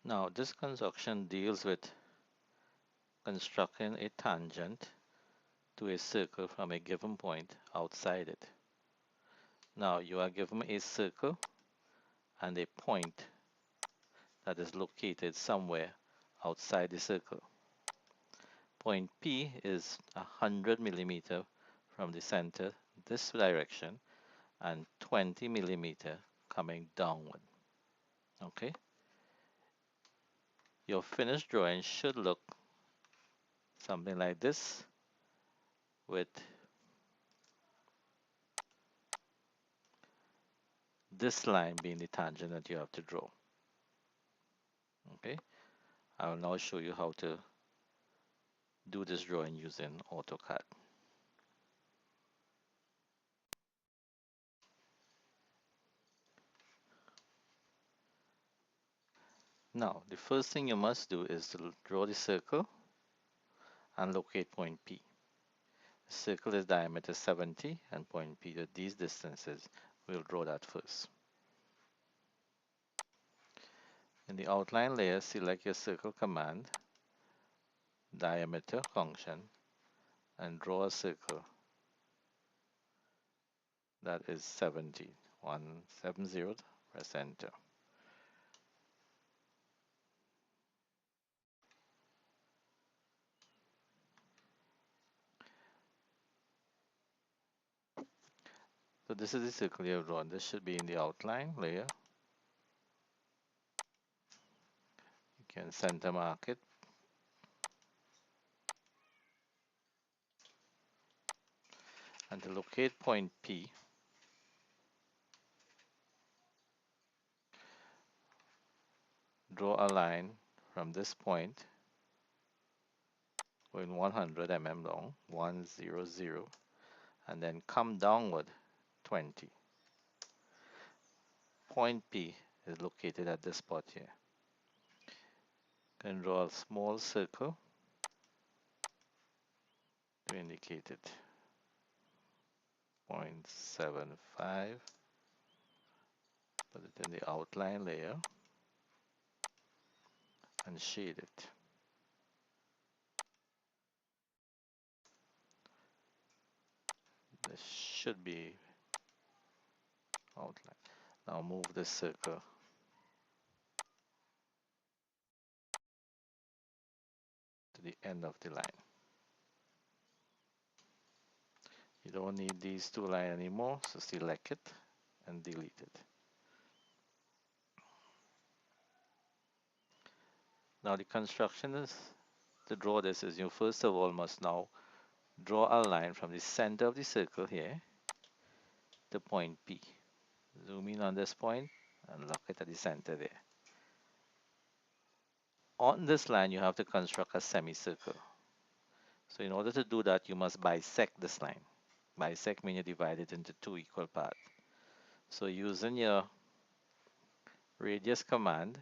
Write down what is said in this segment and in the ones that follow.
Now this construction deals with constructing a tangent to a circle from a given point outside it. Now you are given a circle and a point that is located somewhere outside the circle. Point P is 100 millimeter from the center this direction and 20 millimeter coming downward. Okay, your finished drawing should look something like this, with this line being the tangent that you have to draw. Okay, I will now show you how to do this drawing using AutoCAD. Now, the first thing you must do is to draw the circle and locate point P. The circle is diameter 70 and point P at these distances. We'll draw that first. In the outline layer, select your circle command, diameter function, and draw a circle that is 70. 170, press enter. So this is the circle you have drawn. This should be in the outline layer. You can center mark it. And to locate point P, draw a line from this point going 100 mm long, 100, and then come downward 20. Point P is located at this spot here. You can draw a small circle to indicate it. 0.75. Put it in the outline layer and shade it. This should be outline. Now move this circle to the end of the line. You don't need these two lines anymore, so select it and delete it. Now the construction is to draw this is you first of all must now draw a line from the center of the circle here to point P. Zoom in on this point and lock it at the center there. On this line you have to construct a semicircle. So in order to do that you must bisect this line. Bisect means you divide it into two equal parts. So using your radius command,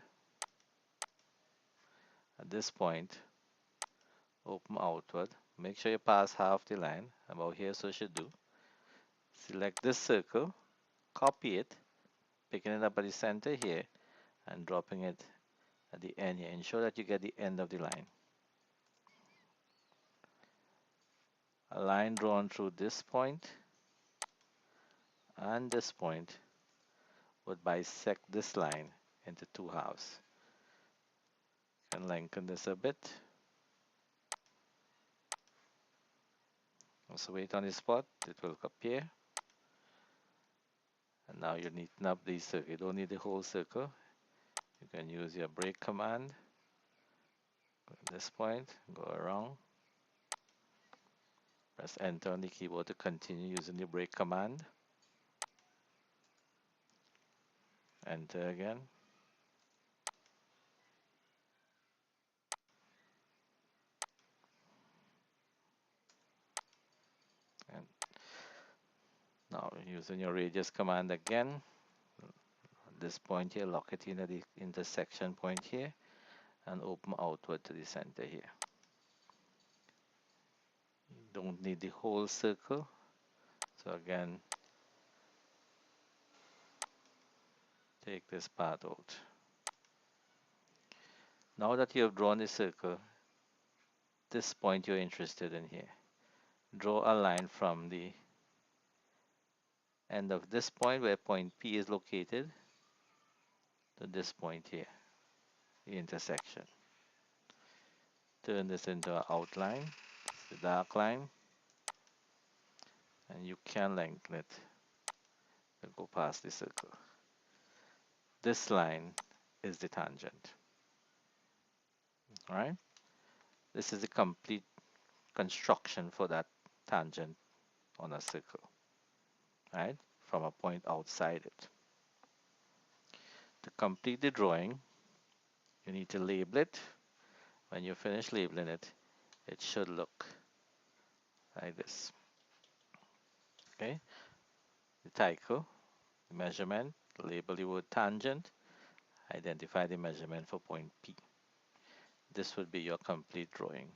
at this point open outward, make sure you pass half the line, about here, so it should do. Select this circle, copy it, picking it up at the center here and dropping it at the end here. Ensure that you get the end of the line. A line drawn through this point and this point would bisect this line into two halves. You can lengthen this a bit. Also wait on the spot, it will appear. And now you neaten up the circle. You don't need the whole circle. You can use your break command. At this point, go around. Press enter on the keyboard to continue using the break command. Enter again. And now using your radius command again. At this point here, lock it in at the intersection point here and open outward to the center here. You don't need the whole circle. So again, take this part out. Now that you have drawn the circle, this point you're interested in here. Draw a line from the end of this point where point P is located to this point here, the intersection. Turn this into an outline, the dark line, and you can lengthen it to go past the circle. This line is the tangent. All right? This is the complete construction for that tangent on a circle, right? From a point outside it. To complete the drawing, you need to label it. When you finish labeling it, it should look like this. Okay? The title, the measurement, label the word tangent, identify the measurement for point P. This would be your complete drawing.